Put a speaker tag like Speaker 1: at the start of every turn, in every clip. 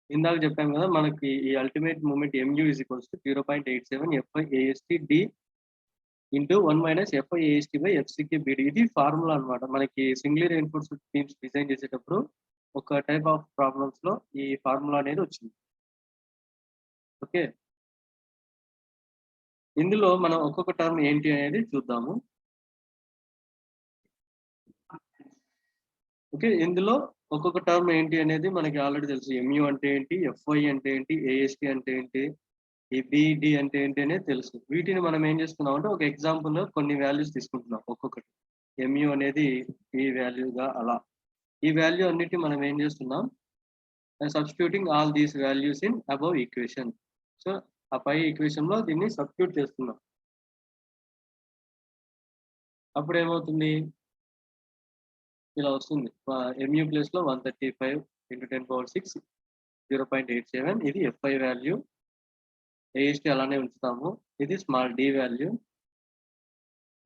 Speaker 1: ఇందాక చెప్పాం కదా! మనకి ఈ ultimate moment MU = 0.87 FI/AST/D into 1 - FI/AST/FCK/BD ఇది ఫార్ములా అన్నమాట. మనకి సింగిల్ రెయిన్ఫోర్స్డ్ బీమ్స్ డిజైన్ చేసేటప్పుడు ఒక టైప్ ఆఫ్ ప్రాబ్లమ్స్‌లో ఈ ఫార్ములా అనేది వచ్చింది. ఓకే. ఇందులో మనం ఒక్కొక్క టర్మ్ ఏంటి అనేది చూద్దాము. ఓకే. ఇందులో ఒక్కొక్క టర్మ్ ఏంటి అనేది మనకి ఆల్రెడీ తెలుసు. MU అంటే ఏంటి? FI అంటే ఏంటి? AST అంటే ఏంటి? ఈ BD అంటే ఏంటి అనేది తెలుసు. వీటిని మనం ఏం చేస్తున్నామంటే ఒక ఎగ్జాంపుల్‌లో కొన్ని వాల్యూస్ తీసుకుంటున్నాం ఒక్కొక్కటి. MU అనేది ఈ వాల్యూగా అలా. ఈ వాల్యూ అన్నిటిని మనం ఏం చేస్తున్నాం? Substituting all these values in above equation. So, ఆ పై ఈక్వేషన్‌లో దీన్ని సబ్స్టిట్యూట్ చేస్తున్నాం. అప్పుడేమవుతుంది? ఇలా వస్తుంది. MU ప్లేస్‌లో 135 × 10⁶ 0.87 ఇది FI వాల్యూ. AST అలానే ఉంచుతాము. ఇది స్మాల్ d వాల్యూ.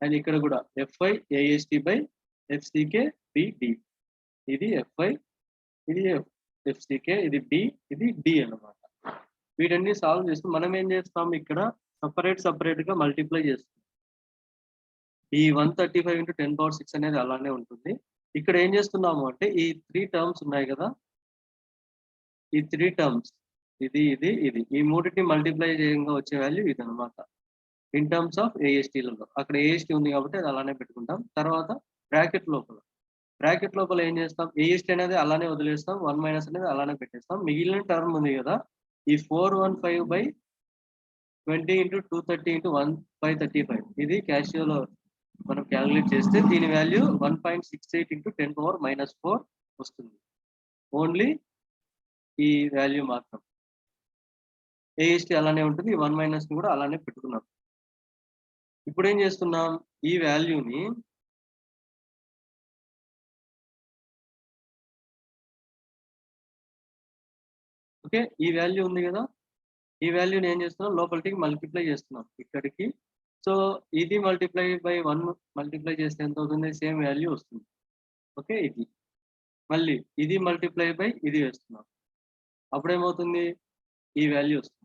Speaker 1: అండ్ ఇక్కడ కూడా FI/AST/FCK/BD ఇది FI, ఇది FCK, ఇది B, ఇది D అన్నమాట. వీటన్ని సాల్వ్ చేసి మనం ఏం చేస్తాం ఇక్కడ సెపరేట్‌గా మల్టిప్లై చేస్తాం. ఈ 135 × 10⁶ అనేది అలానే ఉంటుంది. ఇక్కడ ఏం చేస్తున్నాము అంటే ఈ 3 టర్మ్స్ ఉన్నాయి కదా! ఈ 3 టర్మ్స్ ఇది. ఈ మూడిటిని మల్టిప్లై చేయంగా వచ్చే వాల్యూ ఇదన్నమాట. ఇన్ టర్మ్స్ ఆఫ్ AST‌లలో. అక్కడ AST ఉంది కాబట్టి అది అలానే పెట్టుకుంటాం. తర్వాత బ్రాకెట్ లోపల ఏం చేస్తాం? AST అనేది అలానే వదిలేస్తాం. 1 - అనేది అలానే పెట్టేస్తాం. మిగిలిన టర్మ్ ఉంది కదా! ఈ 415/20 × 230 × 1/35 ఇది క్యాషియోలో మనం కాలిక్యులేట్ చేస్తే దీని వాల్యూ 1.68 × 10⁻⁻4 వస్తుంది. ఓన్లీ ఈ వాల్యూ మాత్రం. AST అలానే ఉంటుంది. ఈ 1 - కూడా అలానే పెట్టుకున్నాం. ఇప్పుడేం చేస్తున్నాం? ఈ వాల్యూని ఓకే. ఈ వాల్యూ ఉంది గదా! ఈ వాల్యూని ఏం చేస్తున్నాం? లోపలికి మల్టిప్లై చేస్తున్నాం ఇక్కడికి. సో, ఇది మల్టిప్లై బై 1 మల్టిప్లై చేస్తే ఎంత అవుతుంది? సేమ్ వాల్యూ వస్తుంది. ఓకే. ఇది. మళ్ళీ ఇది మల్టిప్లై బై ఇది వేస్తున్నాం. అప్పుడేమవుతుంది? ఈ వాల్యూ వస్తుంది.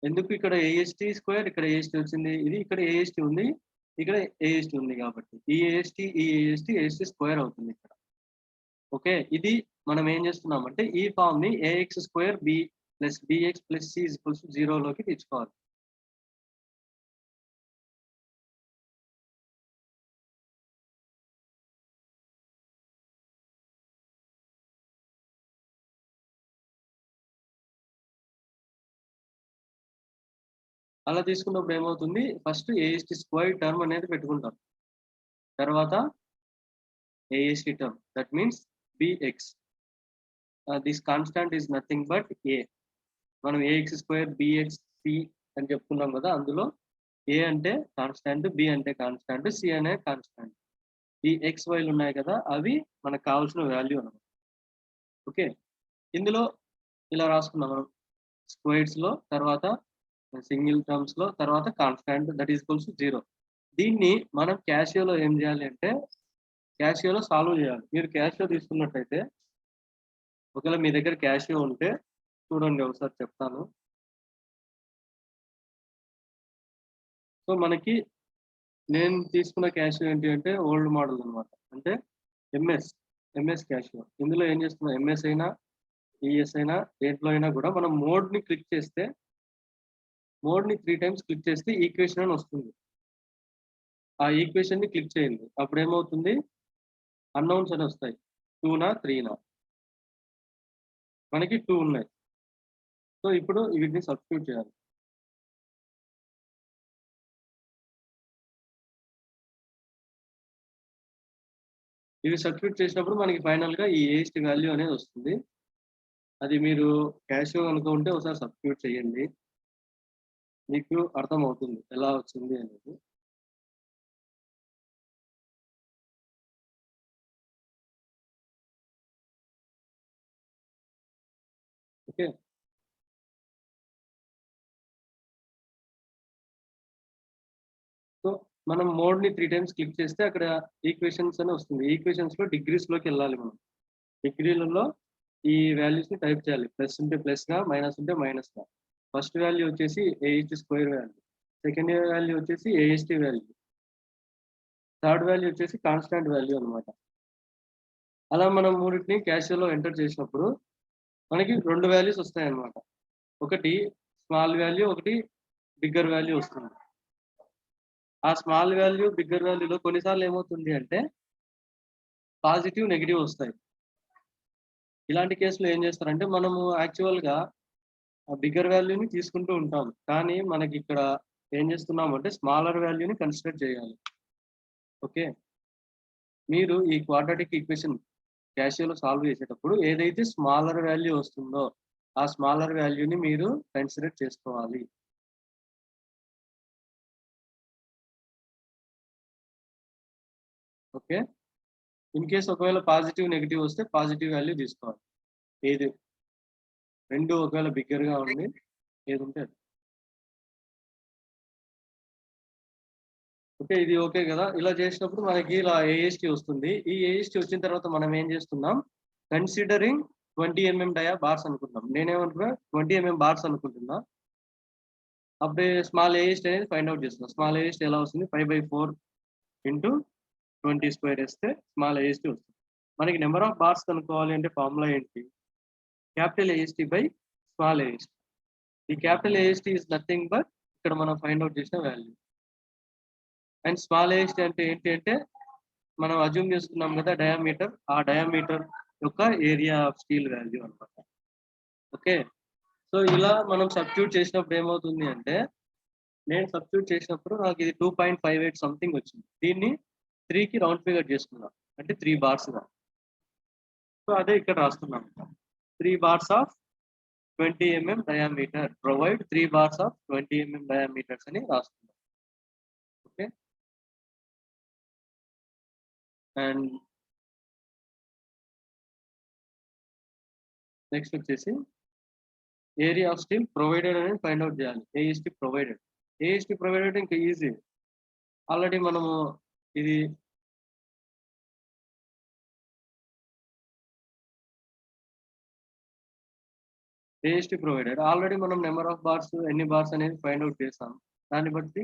Speaker 1: ఎందుకు ఇక్కడ AST² ఇక్కడ AST వచ్చింది. ఇది ఇక్కడ AST ఉంది. ఇక్కడ AST ఉంది కాబట్టి. ఈ AST అవుతుంది ఇక్కడ. ఓకే. ఇది మనం ఏం చేస్తున్నామంటే ఈ ఫార్మ్‌ని AX² B + BX + C = 0 లోకి తెచ్చుకోవాలి. అలా తీసుకున్నప్పుడు ఏమవుతుంది? ఫస్ట్ AST² టర్మ్ అనేది పెట్టుకుంటాం. తర్వాత AST term. That means BX. This constant is nothing but A. మనం AX² BX C అని చెప్పుకున్నాం కదా! అందులో A అంటే కాన్స్టాంట్, B అంటే కాన్స్టాంట్, C అనే కాన్స్టాంట్. ఈ X, Y'లు ఉన్నాయి కదా! అవి మనకు కావాల్సిన వాల్యూ అన్నమాట. ఓకే. ఇందులో ఇలా రాసుకున్నాం మనం. స్క్వేర్స్‌లో తర్వాత సింగిల్ టర్మ్స్‌లో తర్వాత constant that is equals to 0. దీన్ని మనం క్యాషియోలో ఏం చేయాలి అంటే క్యాషియోలో సాల్వ్ చేయాలి. మీరు క్యాషియో తీసుకున్నట్టయితే ఒకవేళ మీ దగ్గర క్యాషియో ఉంటే చూడండి ఒకసారి చెప్తాను. సో, మనకి నేను తీసుకున్న క్యాషియో ఏంటి అంటే ఓల్డ్ మోడల్ అన్నమాట. అంటే ఎంఎస్ క్యాషియో. ఇందులో ఏం చేస్తున్నాం ఎంఎస్ అయినా, ఈఎస్ అయినా దేంట్లో అయినా కూడా మనం మోడ్‌ని 3 టైమ్స్ క్లిక్ చేస్తే ఈక్వేషన్ అని వస్తుంది. ఆ ఈక్వేషన్‌ని క్లిక్ చేయండి. అప్పుడేమవుతుంది? అన్నౌన్స్ అని వస్తాయి. 2నా? 3నా? మనకి 2 ఉన్నాయి. సో, ఇప్పుడు వీటిని సబ్స్టిట్యూట్ చేయాలి. ఇవి సబ్స్టిట్యూట్ చేసినప్పుడు మనకి ఫైనల్‌గా ఈ ఏఎస్టీ వాల్యూ అనేది వస్తుంది. అది మీరు క్యాషియో గనుక ఉంటే ఒకసారి సబ్స్టిట్యూట్ చేయండి. మీకు అర్థమవుతుంది ఎలా వచ్చింది అనేది. ఓకే. సో, మనం మోడ్‌ని 3 టైమ్స్ క్లిక్ చేస్తే అక్కడ ఈక్వేషన్స్ అని వస్తుంది. ఈక్వేషన్స్‌లో డిగ్రీస్‌లోకెళ్ళాలి మనం. డిగ్రీలలో ఈ వాల్యూస్ని టైప్ చేయాలి. ప్లస్ ఉంటే ప్లస్గా, మైనస్ ఉంటే మైనస్గా. ఫస్ట్ వాల్యూ వచ్చేసి AST square value, second value వచ్చేసి ఏఎస్టీ వాల్యూ, థర్డ్ వాల్యూ వచ్చేసి కాన్స్టాంట్ వాల్యూ అనమాట. అలా మనం మూడింటిని క్యాషియోలో ఎంటర్ చేసినప్పుడు మనకి 2 వాల్యూస్ వస్తాయన్నమాట. ఒకటి స్మాల్ వాల్యూ, ఒకటి బిగ్గర్ వాల్యూ వస్తుంది. ఆ స్మాల్ వాల్యూ, బిగ్గర్ వాల్యూలో కొన్నిసార్లు ఏమవుతుంది అంటే పాజిటివ్, నెగెటివ్ వస్తాయి. ఇలాంటి కేసులో ఏం చేస్తారంటే మనము యాక్చువల్‌గా ఆ బిగ్గర్ వాల్యూని తీసుకుంటూ ఉంటాం. కానీ మనకి ఇక్కడ ఏం చేస్తున్నామంటే స్మాలర్ వాల్యూని కన్సిడర్ చేయాలి. ఓకే. మీరు ఈ క్వాడ్రాటిక్ ఈక్వేషన్ క్యాషియోలో సాల్వ్ చేసేటప్పుడు ఏదైతే స్మాలర్ వాల్యూ వస్తుందో ఆ స్మాలర్ వాల్యూని మీరు కన్సిడర్ చేసుకోవాలి. ఓకే. ఇన్ కేస్ ఒకవేళ పాజిటివ్, నెగెటివ్ వస్తే పాజిటివ్ వాల్యూ తీసుకోవాలి. ఏది 2 ఒకవేళ బిగ్గర్‌గా ఉండి ఏదుంటే అది. ఓకే. ఇది ఓకే గదా! ఇలా చేసినప్పుడు మనకి ఇలా ఏఎస్టీ వస్తుంది. ఈ ఏఎస్టీ వచ్చిన తర్వాత మనం ఏం చేస్తున్నాం, కన్సిడరింగ్ 20 డయా బార్స్ అనుకుంటున్నాం. నేనేమనుకున్నా 20 బార్స్ అనుకుంటున్నా. అప్పుడే స్మాల్ ఏఎస్టీ అనేది ఫైండ్ ఔట్ చేస్తున్నా. స్మాల్ ఏఎస్టీ ఎలా వస్తుంది 5/4 ఇంటూ 20 స్క్వేర్ ఏస్తే స్మాల్ ఏఎస్టీ వస్తుంది. మనకి నెంబర్ ఆఫ్ బార్స్ కనుక్కోవాలి అంటే ఫార్ములా ఏంటి? Capital AST by small AST. ఈ capital AST is nothing but ఇక్కడ మనం ఫైండ్ ఔట్ చేసిన వాల్యూ. అండ్ స్మాల్ ఏఎస్టీ అంటే ఏంటి అంటే మనం అజ్యూమ్ చేసుకున్నాం కదా డయామీటర్, ఆ డయామీటర్ యొక్క ఏరియా ఆఫ్ స్టీల్ వాల్యూ అన్నమాట. ఓకే. సో ఇలా మనం సబ్స్టిట్యూట్ చేసినప్పుడు ఏమవుతుంది అంటే నేను సబ్స్టిట్యూట్ చేసినప్పుడు నాకు ఇది 2.58 సంథింగ్ వచ్చింది. దీన్ని 3కి రౌండ్ ఫిగర్ చేసుకున్నా. అంటే 3 బార్స్‌గా. సో అదే ఇక్కడ రాస్తున్నాను. 3 bars of 20 diameter provide 3 bars of 20 diameters అని రాస్తున్నాం. ఓకే. అండ్ నెక్స్ట్ వచ్చేసి ఏరియా ఆఫ్ స్టీల్ ప్రొవైడెడ్ అనేది ఫైండ్ ఔట్ చేయాలి. AST provided. ఏఎస్టీ ప్రొవైడెడ్ ఇంకా ఈజీ. ఆల్రెడీ మనము ఇది ఏఎస్టీ ప్రొవైడెడ్. ఆల్రెడీ మనం నెంబర్ ఆఫ్ బార్స్, ఎన్ని బార్స్ అనేది ఫైండ్ ఔట్ చేసాం. దాన్ని బట్టి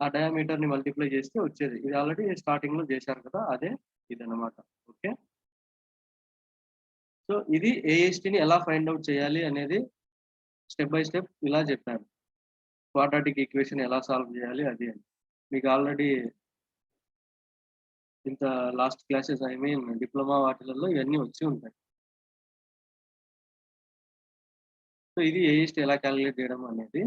Speaker 1: ఆ డయామీటర్‌ని మల్టిప్లై చేస్తే వచ్చేది. ఇది ఆల్రెడీ స్టార్టింగ్‌లో చేశారు కదా! అదే ఇదన్నమాట. ఓకే. సో ఇది ఏఎస్టీని ఎలా ఫైండ్ ఔట్ చేయాలి అనేది స్టెప్ బై స్టెప్ ఇలా చెప్పాను. క్వాడ్రాటిక్ ఈక్వేషన్ ఎలా సాల్వ్ చేయాలి అది అని. మీకు ఆల్రెడీ ఇంత last classes I mean diploma వాటిలలో ఇవన్నీ వచ్చి ఉంటాయి. సో ఇది ఏఎస్టీ ఎలా కాలిక్యులేట్ చేయడం అనేది.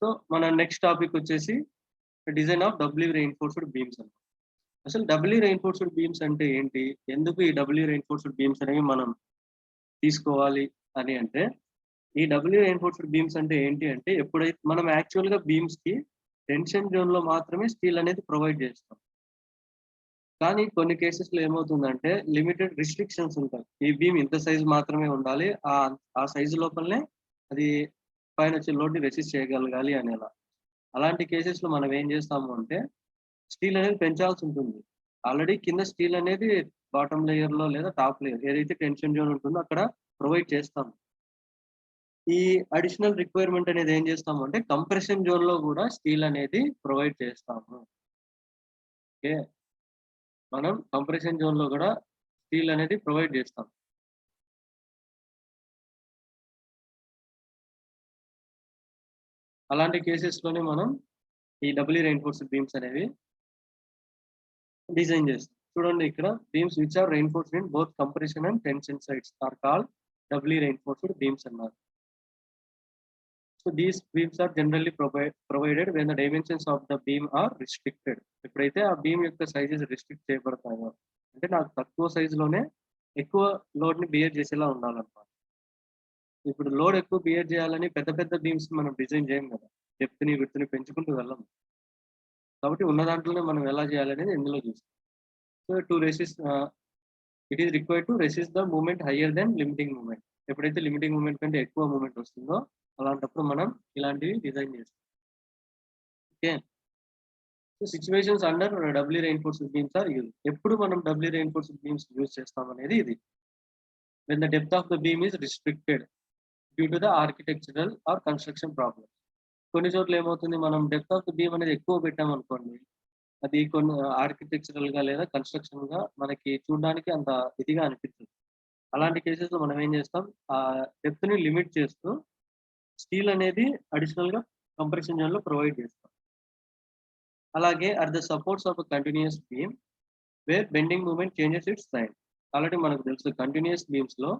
Speaker 1: సో మన నెక్స్ట్ టాపిక్ వచ్చేసి design of doubly reinforced beams అన్నమాట. అసలు డబ్లీ రెయిన్ఫోర్స్డ్ బీమ్స్ అంటే ఏంటి? ఎందుకు ఈ డబ్లీ రెయిన్ఫోర్స్డ్ బీమ్స్ అనేవి మనం తీసుకోవాలి అని అంటే, ఈ డబ్లీ రెయిన్ఫోర్స్డ్ బీమ్స్ అంటే ఏంటి అంటే, ఎప్పుడైతే మనం యాక్చువల్‌గా బీమ్స్‌కి టెన్షన్ జోన్‌లో మాత్రమే స్టీల్ అనేది ప్రొవైడ్ చేస్తాం. కానీ కొన్ని కేసెస్‌లో ఏమవుతుందంటే లిమిటెడ్ రిస్ట్రిక్షన్స్ ఉంటాయి. ఈ బీమ్ ఇంత సైజ్ మాత్రమే ఉండాలి. ఆ సైజ్ లోపలనే అది పైనొచ్చే లోడ్‌ని రెసిస్ట్ చేయగలగాలి అనేలా. అలాంటి కేసెస్‌లో మనం ఏం చేస్తాము అంటే స్టీల్ అనేది పెంచాల్సి ఉంటుంది. ఆల్రెడీ కింద స్టీల్ అనేది బాటమ్ లేయర్‌లో లేదా టాప్ లేయర్ ఏదైతే టెన్షన్ జోన్ ఉంటుందో అక్కడ ప్రొవైడ్ చేస్తాం. ఈ అడిషనల్ రిక్వైర్‌మెంట్ అనేది ఏం చేస్తాము అంటే కంప్రెషన్ జోన్‌లో కూడా స్టీల్ అనేది ప్రొవైడ్ చేస్తాము. ఓకే. మనం కంప్రెషన్ జోన్‌లో కూడా స్టీల్ అనేది ప్రొవైడ్ చేస్తాం. అలాంటి కేసెస్‌లోనే మనం ఈ డబ్లీ రెయిన్ఫోర్స్డ్ బీమ్స్ అనేవి డిజైన్ చేస్తాం. చూడండి ఇక్కడ beams which are reinforced in both compression and tension sides are called doubly reinforced beams అన్నారు. So these beams are generally provided when the dimensions of the beam are restricted. ఎప్పుడైతే ఆ beam యొక్క sizes restrict చేయబడతాయో అంటే నాకు తక్కువ సైజులోనే ఎక్కువ లోడ్‌ని beer చేసేలా ఉండాలన్నమాట. ఇప్పుడు లోడ్ ఎక్కువ బియర్ చేయాలని పెద్ద పెద్ద బీమ్స్ మనం డిజైన్ చేయం కదా! డెప్త్‌ని, విడ్త్‌ని పెంచుకుంటూ వెళ్ళము. కాబట్టి ఉన్న దాంట్లోనే మనం ఎలా చేయాలనేది ఇందులో చూస్తాం. So to resist it is required to resist the movement higher than limiting movement. ఎప్పుడైతే లిమిటింగ్ మూవ్‌మెంట్ కంటే ఎక్కువ మూవ్‌మెంట్ వస్తుందో అలాంటప్పుడు మనం ఇలాంటివి డిజైన్ చేస్తాం. Okay. So situations under doubly reinforced beams are used. ఎప్పుడు మనం డబ్లీ రెయిన్ఫోర్స్డ్ బీమ్స్ యూజ్ చేస్తాం అనేది ఇది. When the depth of the beam is restricted due to the architectural or construction problem. కొన్ని చోట్ల ఏమవుతుంది, మనం డెప్త్ ఆఫ్ ద బీమ్ అనేది ఎక్కువ పెట్టామనుకోండి, అది కొన్ని ఆర్కిటెక్చరల్‌గా లేదా కన్‌స్ట్రక్షన్‌గా మనకి చూడడానికి అంత ఇదిగా అనిపించదు. అలాంటి కేసెస్‌లో మనం ఏం చేస్తాం, డెప్త్‌ని లిమిట్ చేస్తూ స్టీల్ అనేది అడిషనల్‌గా కంప్రెషన్ జోన్‌లో ప్రొవైడ్ చేస్తాం. అలాగే at the supports of a continuous beam where bending movement changes its sign. Already మనకు తెలుసు కంటిన్యూయస్ బీమ్స్‌లో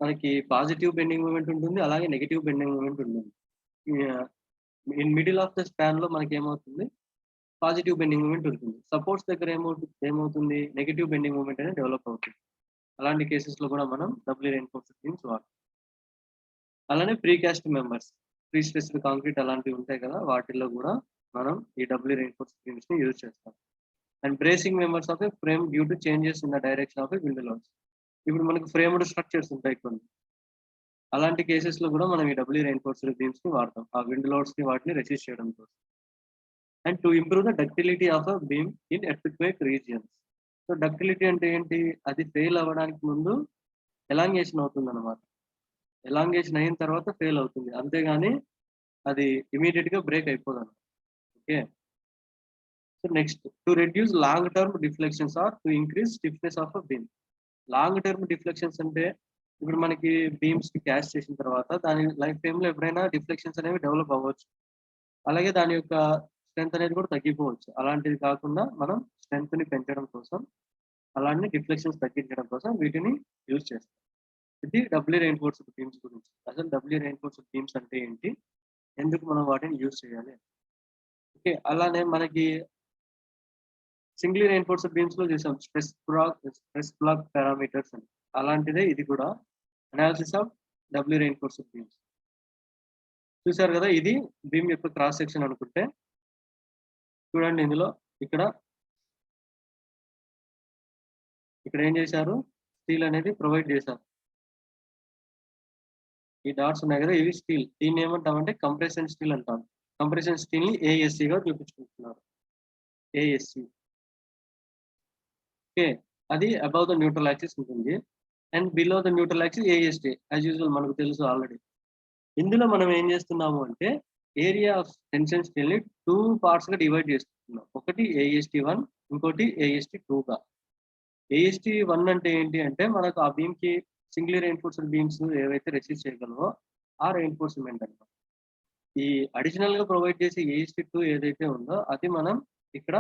Speaker 1: మనకి పాజిటివ్ బెండింగ్ మూవ్‌మెంట్ ఉంటుంది. అలాగే నెగెటివ్ బెండింగ్ మూవ్‌మెంట్ ఉంటుంది. Ah, in middle of the స్పాన్‌లో మనకేమవుతుంది, పాజిటివ్ బెండింగ్ మూవ్‌మెంట్ ఉంటుంది. సపోర్ట్స్ దగ్గర ఏమవుతుంది, నెగెటివ్ బెండింగ్ మూవ్‌మెంట్ అనేది డెవలప్ అవుతుంది. అలాంటి కేసెస్‌లో కూడా మనం డబ్లీ రెయిన్ఫోర్స్డ్ బీమ్స్ వాడతాం. అలానే precast members, pre stressed concrete అలాంటివి ఉంటాయి కదా! వాటిల్లో కూడా మనం ఈ డబ్లీ రెయిన్ఫోర్స్డ్ బీమ్స్‌ని యూజ్ చేస్తాం. And bracing members of a frame due to changes in the direction of a wind loads. ఇప్పుడు మనకు ఫ్రేమ్డ్ స్ట్రక్చర్స్ ఉంటాయి కొన్ని. అలాంటి కేసెస్‌లో కూడా మనం ఈ డబ్లీ రెయిన్ఫోర్స్డ్ బీమ్స్‌ని వాడతాం. ఆ విండ్ లోడ్స్‌ని వాటిని రెసిస్ట్ చేయడం కోసం. And to improve the ductility of a beam in earthquake regions. So ductility అంటే ఏంటి? అది ఫెయిల్ అవ్వడానికి ముందు ఎలాంగేషన్ అవుతుందన్నమాట. ఎలాంగేషన్ అయిన తర్వాత ఫెయిల్ అవుతుంది. అంతేగాని అది ఇమ్మీడియేట్‌గా బ్రేక్ అయిపోదన్నమాట. Okay. So next to reduce long term deflections or to increase stiffness of a beam. Long term deflections అంటే ఇప్పుడు మనకి బీమ్స్‌కి క్యాస్ట్ చేసిన తర్వాత దాని లైఫ్ టైమ్‌లో ఎప్పుడైనా డిఫ్లెక్షన్స్ అనేవి డెవలప్ అవ్వచ్చు. అలాగే దాని యొక్క స్ట్రెంత్ అనేది కూడా తగ్గిపోవచ్చు. అలాంటిది కాకుండా మనం స్ట్రెంత్‌ని పెంచడం కోసం, అలానే డిఫ్లెక్షన్స్ తగ్గించడం కోసం వీటిని యూజ్ చేస్తాం. ఇది డబ్లీ రెయిన్ఫోర్స్డ్ బీమ్స్ గురించి. అసలు డబ్లీ రెయిన్ఫోర్స్డ్ బీమ్స్ అంటే ఏంటి? ఎందుకు మనం వాటిని యూజ్ చేయాలి? ఓకే. అలానే మనకి సింగ్లీ రెయిన్ఫోర్స్డ్ బీమ్స్‌లో చూసాం స్ట్రెస్ బ్లాక్ పారామీటర్స్ అని. అలాంటిదే ఇది కూడా analysis of doubly reinforced beams. చూసారు కదా! ఇది బీమ్ యొక్క క్రాస్ సెక్షన్ అనుకుంటే చూడండి ఇందులో ఇక్కడ, ఇక్కడ ఏం చేశారు? స్టీల్ అనేది ప్రొవైడ్ చేశారు. ఈ డాట్స్ ఉన్నాయి కదా! ఇవి స్టీల్. దీన్ని ఏమంటామంటే కంప్రెషన్ స్టీల్ అంటాం. కంప్రెషన్ స్టీల్‌ని ఏఎస్‌సిగా చూపించుకుంటున్నారు. ఏఎస్‌సి. ఓకే. అది అబోవ్ ద న్యూట్రల్ యాక్సిస్ ఉంటుంది. And below the neutral axis AST. As usual మనకు తెలుసు ఆల్రెడీ. ఇందులో మనం ఏం చేస్తున్నాము అంటే ఏరియా ఆఫ్ టెన్షన్ స్టీల్‌ని 2 పార్ట్స్‌గా డివైడ్ చేసుకుంటున్నాం. ఒకటి ఏఎస్‌టి1, ఇంకోటి ఏఎస్‌టి2గా. ఏఎస్‌టి1 అంటే ఏంటి అంటే మనకు ఆ బీమ్‌కి సింగిల్ రెయిన్ఫోర్స్డ్ బీమ్స్ ఏవైతే రెసిస్ట్ చేయగలవో ఆ రెయిన్ఫోర్స్‌మెంట్ అన్నమాట. ఈ అడిషనల్‌గా ప్రొవైడ్ చేసే ఏఎస్‌టి2 ఏదైతే ఉందో అది మనం ఇక్కడ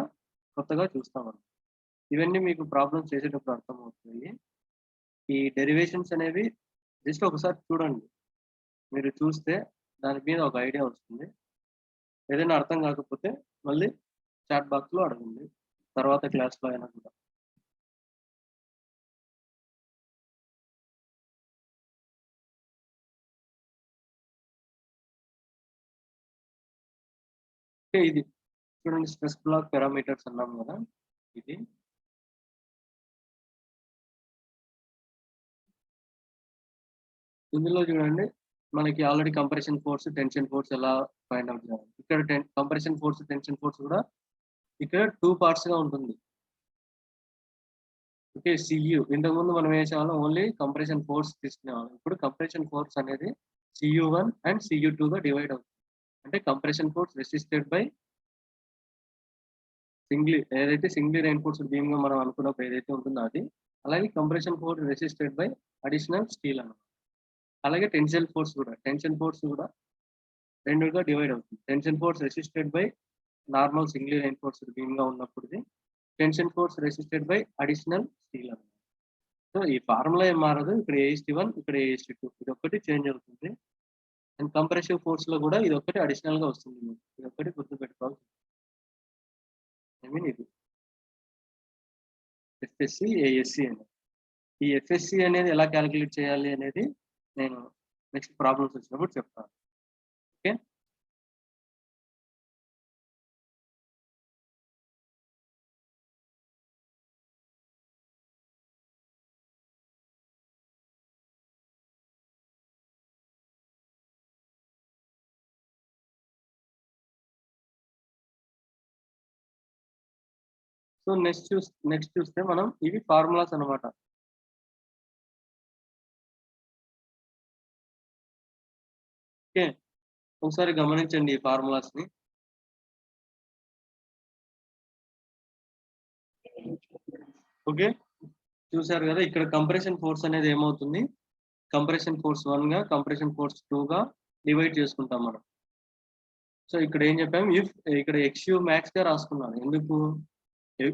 Speaker 1: కొత్తగా చూస్తామన్నమాట. ఇవన్నీ మీకు ప్రాబ్లమ్స్ చేసేటప్పుడు అర్థమవుతాయి. ఈ డెరివేషన్స్ అనేవి జస్ట్ ఒకసారి చూడండి. మీరు చూస్తే దాని మీద ఒక ఐడియా వస్తుంది. ఏదైనా అర్థం కాకపోతే మళ్ళీ చాట్ బాక్స్‌లో అడగండి. తర్వాత క్లాస్‌లో అయినా కూడా. ఓకే. ఇది చూడండి స్ట్రెస్ బ్లాక్ పారామీటర్స్ అన్నాం గదా! ఇది. ఇందులో చూడండి మనకి already compression force, tension force ఎలా ఫైండ్ ఔట్ చేయాలి. ఇక్కడ కంప్రెషన్ ఫోర్స్, టెన్షన్ ఫోర్స్ కూడా ఇక్కడ 2 పార్ట్స్‌గా ఉంటుంది. ఓకే. సీయూ ఇంతకుముందు మనం ఏం చేసేవాళ్ళం ఓన్లీ కంప్రెషన్ ఫోర్స్ తీసుకునేవాళ్ళం. ఇప్పుడు కంప్రెషన్ ఫోర్స్ అనేది సీయూ1 అండ్ సీయూ2గా డివైడ్ అవుతుంది. అంటే compression force resisted by singly reinforced బీమ్‌గా మనం అనుకున్నప్పుడు ఏదైతే ఉంటుందో అది. అలాగే compression force resisted by additional steel అన్నమాట. అలాగే టెన్షన్ ఫోర్స్ కూడా 2గా డివైడ్ అవుతుంది. Tension force resisted by normal singly reinforced బీమ్‌గా ఉన్నప్పుడుది. Tension force resisted by additional steel అన్నమాట. సో, ఈ ఫార్ములా ఏం మారదు. ఇక్కడ ఏఎస్‌టి1, ఇక్కడ ఏఎస్‌టి2 ఇదొక్కటి చేంజ్ అవుతుంది. అండ్ కంప్రెసివ్ ఫోర్స్‌లో కూడా ఇదొక్కటి అడిషనల్‌గా వస్తుంది మీకు. ఇదొక్కటి గుర్తుపెట్టుకోవాలి. ఐ మీన్ ఇది ఎఫ్ఎస్‌సి, ఏఎస్‌సి అని. ఈ ఎఫ్ఎస్‌సి అనేది ఎలా కాలిక్యులేట్ చేయాలి అనేది నేను నెక్స్ట్ ప్రాబ్లమ్స్ వచ్చినప్పుడు చెప్తాను. ఓకే. సో నెక్స్ట్ చూస్తే మనం ఇవి ఫార్ములాస్ అన్నమాట. ఓకే, ఒకసారి గమనించండి ఈ ఫార్ములాస్ ని. ఓకే, చూసారు కదా, ఇక్కడ కంప్రెషన్ ఫోర్స్ అనేది ఏమవుతుంది, కంప్రెషన్ ఫోర్స్ 1 గా, కంప్రెషన్ ఫోర్స్ 2 గా డివైడ్ చేసుకుంటాం మనం. సో ఇక్కడ ఏం చెప్పాము, ఇఫ్ ఇక్కడ XU మ్యాక్స్ గా రాసుకున్నాను. ఎందుకు,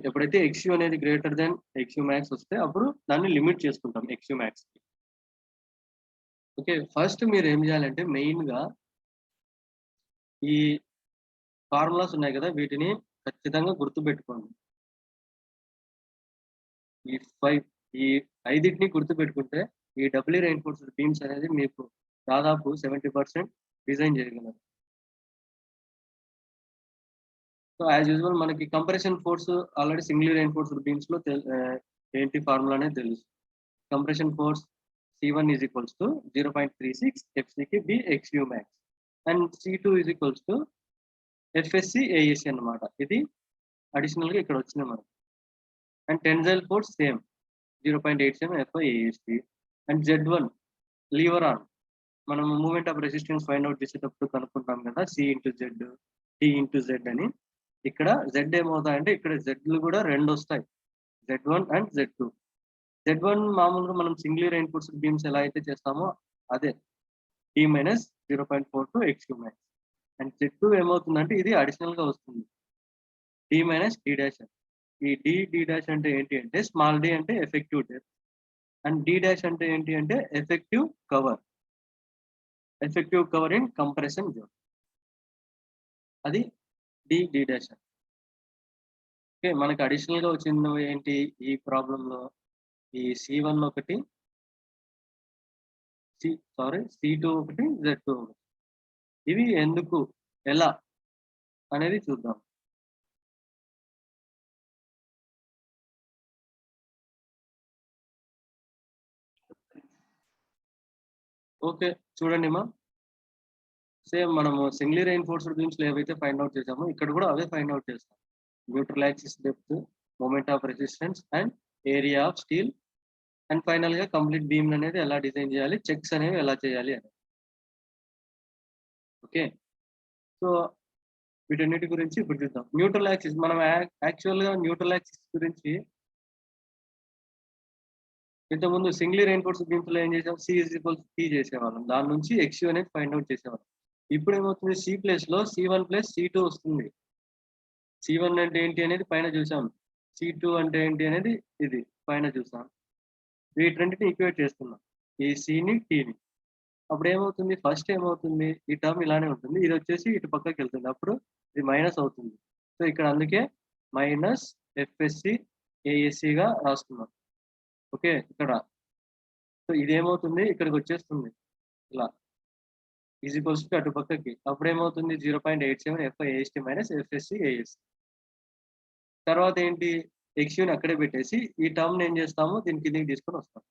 Speaker 1: ఎప్పుడైతే XU అనేది గ్రేటర్ దెన్ XU మ్యాక్స్ వస్తే అప్పుడు దాన్ని లిమిట్ చేసుకుంటాం XU మ్యాక్స్. ఓకే, ఫస్ట్ మీరు ఏం చేయాలంటే మెయిన్ గా ఈ ఫార్ములాస్ ఉన్నాయి కదా, వీటిని ఖచ్చితంగా గుర్తుపెట్టుకోండి. ఈ ఐదింటిని గుర్తుపెట్టుకుంటే ఈ డబ్ల్యూ రెయిన్ఫోర్స్డ్ బీమ్స్ అనేది మీకు దాదాపు 70% డిజైన్ చేయగలరు. సో యాజ్ యూజువల్ మనకి compression force already single reinforced beams లో ఏంటి ఫార్ములా అనేది తెలుసు. Compression force C1 is equals to 0.36 FCకి B XU max and C2 is equals to FSC ASC అన్నమాట. ఇది అడిషనల్ గా ఇక్కడ వచ్చింది మనకి. And tensile force same 0.87 FI ASC and Z1 lever arm, మనం moment of resistance find out చేసేటప్పుడు కనుక్కుంటాం కదా, C into Z T into Z అని. ఇక్కడ Z ఏమవుతాయంటే ఇక్కడ Zలు కూడా రెండు వస్తాయి, Z1 అండ్ Z2. Z1 మామూలుగా మనం సింగిల్ రెయిన్ఫోర్స్డ్ బీమ్స్ ఎలా అయితే చేస్తామో అదే T minus 0.42 XU max. And Z2 ఏమవుతుందంటే ఇది అడిషనల్ గా వస్తుంది, D మైనస్ D డాష్. ఈ D డాష్ అంటే ఏంటి అంటే స్మాల్ d అంటే effective depth and D dash అంటే ఏంటి అంటే effective cover in compression zone. అది D డాష్. ఓకే, మనకి అడిషనల్ గా వచ్చింది ఏంటి ఈ ప్రాబ్లం లో, ఈ C1 ఒకటి, C2 ఒకటి, Z2 ఒకటి. ఇవి ఎందుకు, ఎలా అనేది చూద్దాం. ఓకే, చూడండి మా, సేమ్ మనము సింగిల్ రెయిన్ఫోర్స్డ్ బీమ్స్ లో ఏవైతే ఫైండ్ అవుట్ చేసామో ఇక్కడ కూడా అవే ఫైండ్ అవుట్ చేస్తాం. Neutral axis depth, moment of resistance and area of steel and final గా కంప్లీట్ బీమ్ అనేది ఎలా డిజైన్ చేయాలి, చెక్స్ అనేవి ఎలా చేయాలి అని. ఓకే, సో వీటన్నిటి గురించి ఇప్పుడు చూద్దాం. న్యూట్రల్ యాక్సిస్, మనం యాక్చువల్ గా న్యూట్రల్ యాక్సిస్ గురించి ఇంతకుముందు సింగిల్ రెయిన్ఫోర్స్డ్ బీమ్స్ లో ఏం చేసాం, C చేసేవాళ్ళం, దాని నుంచి XU అనేది ఫైండ్ అవుట్ చేసేవాళ్ళం. ఇప్పుడు ఏమవుతుంది, C ప్లేస్ లో C1 ప్లస్ C2 వస్తుంది. C1 అంటే ఏంటి అనేది పైన చూసాం, C2 అంటే ఏంటి అనేది ఇది పైన చూసాం. వీటిరెంటిని ఈక్వేట్ చేస్తున్నాం, ఈ Cని Tని. అప్పుడు ఏమవుతుంది, ఫస్ట్ ఏమవుతుంది, ఈ టర్మ్ ఇలానే ఉంటుంది, ఇది వచ్చేసి ఇటు పక్కకి వెళ్తుంది, అప్పుడు ఇది మైనస్ అవుతుంది. సో ఇక్కడ అందుకే మైనస్ FSC ASC గా రాసుకున్నాం. ఓకే, ఇక్కడ సో ఇదేమవుతుంది, ఇక్కడికి వచ్చేస్తుంది ఇలా ఈక్వల్స్ టు అటు పక్కకి, అప్పుడు ఏమవుతుంది 0.87 FI AST minus FSC ASC. తర్వాత ఏంటి, XUని అక్కడే పెట్టేసి ఈ టర్మ్ ఏం చేస్తాము, దీని కిందకి తీసుకొని వస్తాం,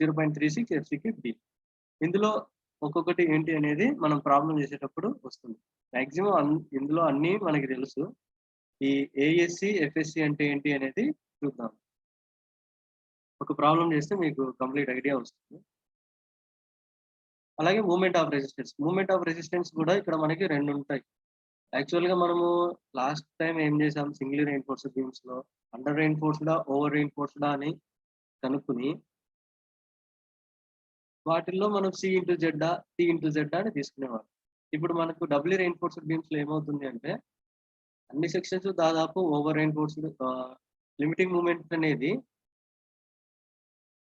Speaker 1: 0.36 FCకి B. ఇందులో ఒక్కొక్కటి ఏంటి అనేది మనం ప్రాబ్లం చేసేటప్పుడు వస్తుంది. మాక్సిమం ఇందులో అన్ని మనకి తెలుసు. ఈ ASC FSC అంటే ఏంటి అనేది చూద్దాం. ఒక ప్రాబ్లం చేస్తే మీకు కంప్లీట్ ఐడియా వస్తుంది. అలాగే మూమెంట్ ఆఫ్ రెసిస్టెన్స్ కూడా ఇక్కడ మనకి రెండు ఉంటాయి. యాక్చువల్ గా మనము లాస్ట్ టైం ఏం చేసాం, సింగిల్ రెయిన్ఫోర్స్డ్ బీమ్స్ లో అండర్ రెయిన్ఫోర్స్డా ఓవర్ రెయిన్ఫోర్స్డా అని కనుక్కుని వాటిల్లో మనం C into Z T into Z అని తీసుకునేవాళ్ళం. ఇప్పుడు మనకు డబ్ల్యూ రెయిన్ఫోర్స్డ్ బీమ్స్ లో ఏమవుతుంది అంటే అన్ని సెక్షన్స్ దాదాపు ఓవర్ రెయిన్ఫోర్స్డ్, లిమిటింగ్ మూమెంట్ అనేది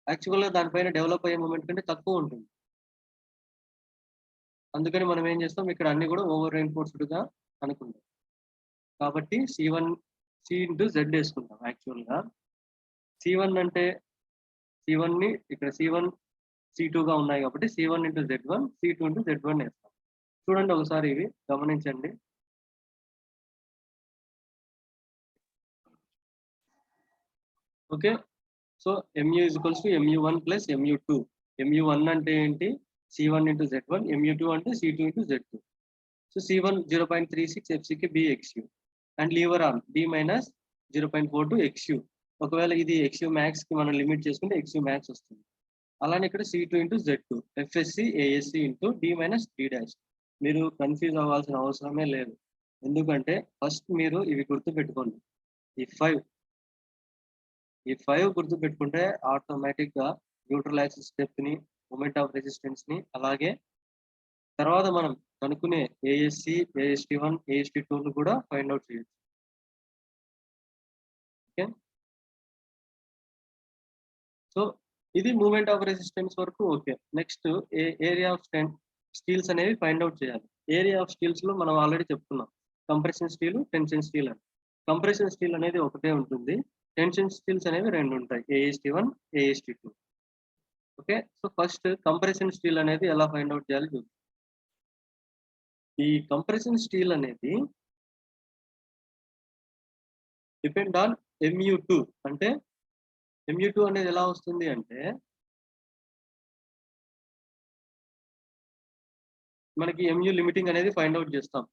Speaker 1: యాక్చువల్ గా దానిపైన డెవలప్ అయ్యే మూమెంట్ కంటే తక్కువ ఉంటుంది. అందుకని మనం ఏం చేస్తాం, ఇక్కడ అన్ని కూడా ఓవర్ రెయిన్ఫోర్స్డ్ గా అనుకుంటాం. కాబట్టి C ఇంటూ జెడ్ వేసుకుంటాం. యాక్చువల్ గా C1 అంటే C1 ని ఇక్కడ C1 C2 గా ఉన్నాయి కాబట్టి C1 into Z1 C2 into Z1 వేస్తాం. చూడండి ఒకసారి ఇవి గమనించండి. Okay, so MU is equals to MU1 plus MU2. MU1 అంటే ఏంటి, C1 ఇంటూ Z1, MU2 అంటే C2 into Z2. So C1 0.36 FCకి B XU and Lever on D minus 0.4 to XU. ఒకవేళ ఇది XU max కి మనం లిమిట్ చేసుకుంటే XU max వస్తుంది. అలానే ఇక్కడ C2 into Z2 FSC ASC into D minus D dash. మీరు కన్ఫ్యూజ్ అవ్వాల్సిన అవసరమే లేదు. ఎందుకంటే ఫస్ట్ మీరు ఇవి గుర్తుపెట్టుకోండి. ఈ 5 గుర్తుపెట్టుకుంటే ఆటోమేటిక్గా న్యూట్రల్ యాక్సిస్ డెప్త్ ని, మూమెంట్ ఆఫ్ రెసిస్టెన్స్ ని, అలాగే తర్వాత మనం కనుక్కునే ASC, AST1, AST2 కూడా ఫైండ్ అవుట్ చేయొచ్చు. ఓకే, సో ఇది మూమెంట్ ఆఫ్ రెసిస్టెన్స్ వరకు okay. Next area of steels అనేవి ఫైండ్ అవుట్ చేయాలి. ఏరియా ఆఫ్ స్టీల్స్ లో మనం ఆల్రెడీ చెప్పుకున్నాం, కంప్రెషన్ స్టీల్, టెన్షన్ స్టీల్ అని. కంప్రెషన్ స్టీల్ అనేది ఒకటే ఉంటుంది, టెన్షన్ స్టీల్స్ అనేవి 2 ఉంటాయి, AST1, AST2. Okay, so first compression steel అనేది ఎలా ఫైండ్ అవుట్ చేయాలి చూద్దాం. ఈ కంప్రెషన్ స్టీల్ అనేది డిపెండ్ ఆన్ MU2. అంటే MU2 అనేది ఎలా వస్తుంది అంటే మనకి MU లిమిటింగ్ అనేది ఫైండ్ అవుట్ చేస్తాం,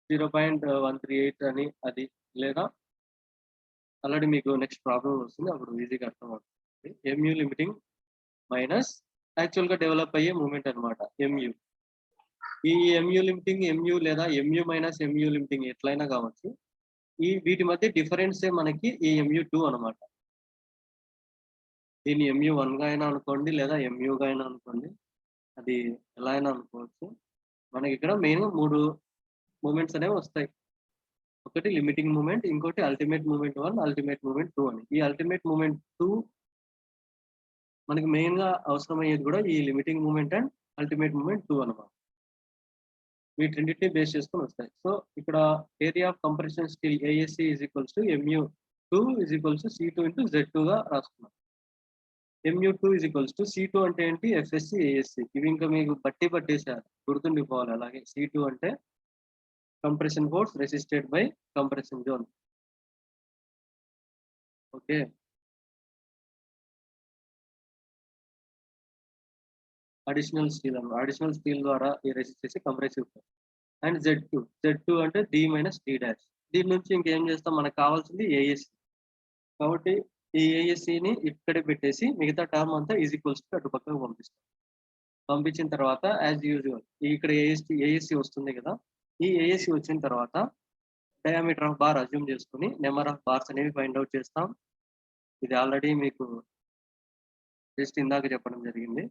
Speaker 1: 0.138 అని అది, లేదా ఆల్రెడీ మీకు నెక్స్ట్ ప్రాబ్లం వస్తుంది, అప్పుడు ఈజీగా అర్థం అవుతుంది. MU లిమిటింగ్ మైనస్ యాక్చువల్గా డెవలప్ అయ్యే మూమెంట్ అనమాట MU. ఈ MU లిమిటింగ్, MU లేదా MU మైనస్ MU లిమిటింగ్ ఎట్లయినా కావచ్చు, వీటి మధ్య డిఫరెన్సే మనకి ఈ MU2 అనమాట. దీన్ని MU1 గా అయినా అనుకోండి, లేదా MU గా అయినా అనుకోండి, అది ఎలా అయినా అనుకోవచ్చు. మనకి ఇక్కడ మెయిన్ 3 మూమెంట్స్ అనేవి వస్తాయి. ఒకటి లిమిటింగ్ మూమెంట్, ఇంకోటి అల్టిమేట్ మూమెంట్ 1, అల్టిమేట్ మూమెంట్ 2 అని. ఈ అల్టిమేట్ మూమెంట్ 2 మనకి మెయిన్ గా అవసరమయ్యేది కూడా ఈ limiting moment and ultimate moment 2 అనమాట. వీటిన్నిటిని బేస్ చేసుకొని వస్తాయి. సో ఇక్కడ area of compression steel ASC MU2 C2 into Z2 గా రాసుకున్నాం. MU2 C2 అంటే ఏంటి, FSC ASC. ఇవి ఇంకా మీకు పట్టేసారు, గుర్తుండిపోవాలి. అలాగే C2 అంటే compression force resisted by compression zone. Okay, additional steel ద్వారా రెసిస్ట్ చేసి కంప్రెసివ్ ఫోర్స్. అండ్ Z2 అంటే D మైనస్ D డాష్. దీని నుంచి ఇంకేం చేస్తాం, మనకు కావాల్సింది ASC. కాబట్టి ఈ ASCని ఇక్కడే పెట్టేసి మిగతా టర్మ్ అంతా ఈక్వల్స్ అటు పక్కకు పంపిస్తాం. పంపించిన తర్వాత యాజ్ యూజువల్ ఇక్కడ ASC వస్తుంది కదా, ఈ ASC వచ్చిన తర్వాత డయామీటర్ ఆఫ్ బార్ అజ్యూమ్ చేసుకుని నెంబర్ ఆఫ్ బార్స్ అనేవి ఫైండ్ అవుట్ చేస్తాం. ఇది ఆల్రెడీ మీకు జస్ట్ ఇందాక చెప్పడం జరిగింది.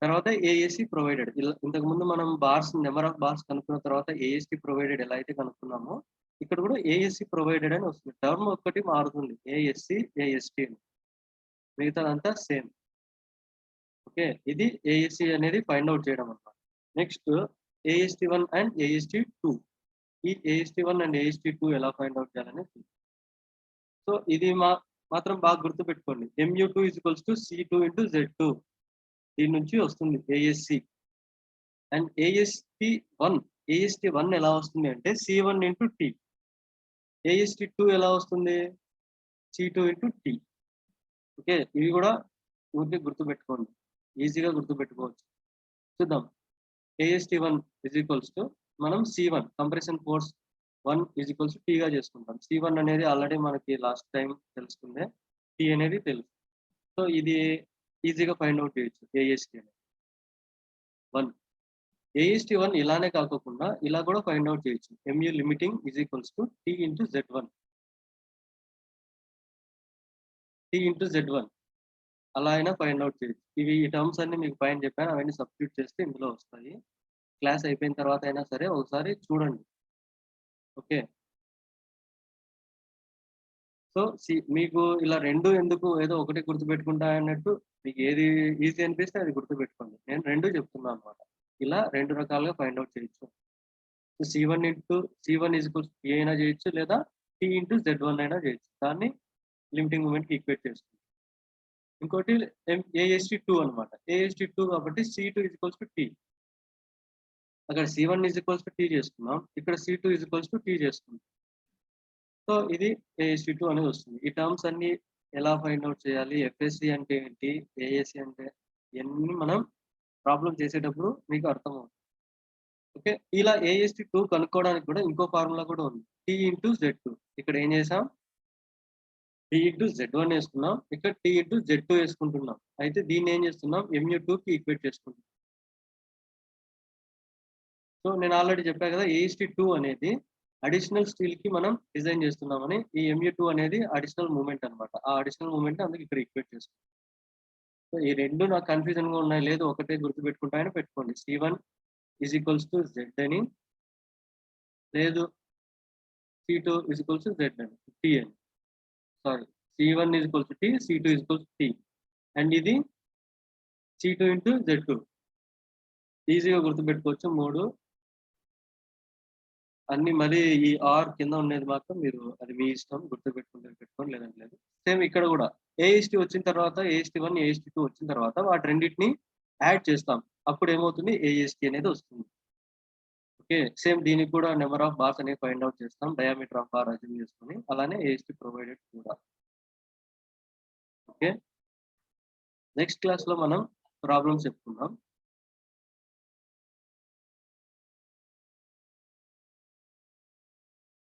Speaker 1: తర్వాత ASC ప్రొవైడెడ్. ఇంతకుముందు మనం నెంబర్ ఆఫ్ బార్స్ కనుక్కున్న తర్వాత ASC ప్రొవైడెడ్ ఎలా అయితే కనుక్కున్నామో, ఇక్కడ కూడా ASC ప్రొవైడెడ్ అని వస్తుంది. టర్మ్ ఒక్కటి మారుతుంది, ASC AST అని, మిగతాదంతా సేమ్. ఓకే, ఇది ASC అనేది ఫైండ్ అవుట్ చేయడం అన్నమాట. Next AST1 and AST2. ఈ AST1 అండ్ AST2 ఎలా ఫైండ్ అవుట్ చేయాలని. సో ఇది మాత్రం బాగా గుర్తుపెట్టుకోండి, MU2 C2 ఇంటూ Z2. దీని నుంచి వస్తుంది ASC. అండ్ AST1 ఎలా వస్తుంది అంటే C1 ఇంటూ T. AST2 ఎలా వస్తుంది, C2 ఇంటూ T. ఓకే, ఇవి కూడా ఊరికే గుర్తుపెట్టుకోండి, ఈజీగా గుర్తుపెట్టుకోవచ్చు. చూద్దాం. AST1 మనం C1 కంప్రెషన్ ఫోర్స్ 1 T గా చేసుకుంటాం. C1 అనేది ఆల్రెడీ మనకి లాస్ట్ టైం తెలుసుకుందే, T అనేది తెలుసు. సో ఇది ఈజీగా ఫైండ్ అవుట్ చేయొచ్చు. AST1 ఇలానే కాకుండా ఇలా కూడా ఫైండ్ అవుట్ చేయొచ్చు. MU limiting T into Z1 అలా అయినా ఫైండ్ అవుట్ చేయొచ్చు. ఈ టర్మ్స్ అన్ని మీకు పైన చెప్పాను, అవన్నీ సబ్స్టిట్యూట్ చేస్తే ఇందులో వస్తాయి. క్లాస్ అయిపోయిన తర్వాత అయినా సరే ఒకసారి చూడండి. ఓకే, సో మీకు ఇలా 2 ఎందుకు, ఏదో ఒకటి గుర్తుపెట్టుకుంటా అన్నట్టు, మీకు ఏది ఈజీ అనిపిస్తే అది గుర్తుపెట్టుకోండి. నేను 2 చెప్తున్నాను అనమాట. ఇలా 2 రకాలుగా ఫైండ్ అవుట్ చేయొచ్చు. C1 T అయినా చేయొచ్చు, లేదా T ఇంటూ Z1 అయినా చేయొచ్చు. దాన్ని లిమిటింగ్ మూమెంట్ కి ఈక్వేట్ చేస్తుంది. ఇంకోటి AST2 అనమాట. AST2 కాబట్టి C2 T. అక్కడ C1 T చేసుకున్నాం, ఇక్కడ C2 T చేసుకున్నాం. సో ఇది AST2 అనేది వస్తుంది. ఈ టర్మ్స్ అన్ని ఎలా ఫైండ్ అవుట్ చేయాలి, FSC అంటే ఏంటి, ASC అంటే, ఇవన్నీ మనం ప్రాబ్లం చేసేటప్పుడు మీకు అర్థమవుతుంది. ఓకే. ఇలా AST2 కనుక్కోవడానికి కూడా ఇంకో ఫార్ములా కూడా ఉంది. T/Z2. ఇక్కడ ఏం చేసాం? T/Z1 వేసుకున్నాం. ఇక్కడ T/Z2 వేసుకుంటున్నాం. అయితే దీన్ని ఏం చేస్తున్నాం? Mu2కి ఈక్వేట్ చేసుకుంటున్నాం. సో నేను ఆల్రెడీ చెప్పా కదా, AST2 అనేది అడిషనల్ స్టీల్‌కి మనం డిజైన్ చేస్తున్నామని. ఈ Mu2 అనేది అడిషనల్ మూవ్‌మెంట్ అన్నమాట. ఆ అడిషనల్ మూవ్‌మెంట్ అందుకే ఇక్కడ ఈక్వేట్ చేసుకున్నాం. సో ఈ 2 నాకు కన్‌ఫ్యూజన్‌గా ఉన్నాయి. లేదు ఒకటే గుర్తుపెట్టుకుంటామని పెట్టుకోండి. C1 Z అని, లేదు C2 Z అని, T అని. Sorry, C1 T, C2 T. And ఇది C2 ఇంటూ Z2. ఈజీగా గుర్తుపెట్టుకోవచ్చు 3. అన్ని మరీ ఈ ఆర్ కింద ఉండేది మాత్రం మీరు అది మీ ఇష్టం, గుర్తుపెట్టుకుంటే పెట్టుకోండి, లేదంటే లేదు. సేమ్ ఇక్కడ కూడా AST వచ్చిన తర్వాత AST1, AST2 వచ్చిన తర్వాత వాటి రెండింటిని యాడ్ చేస్తాం. అప్పుడు ఏమవుతుంది? AST అనేది వస్తుంది. ఓకే. సేమ్ దీనికి కూడా నెంబర్ ఆఫ్ బార్స్ అనేవి ఫైండ్ అవుట్ చేస్తాం. డయామీటర్ ఆఫ్ బార్ అజ్యూమ్ చేసుకొని. అలానే AST ప్రొవైడెడ్ కూడా. ఓకే. నెక్స్ట్ క్లాస్‌లో మనం ప్రాబ్లమ్స్ చెప్పుకుందాం.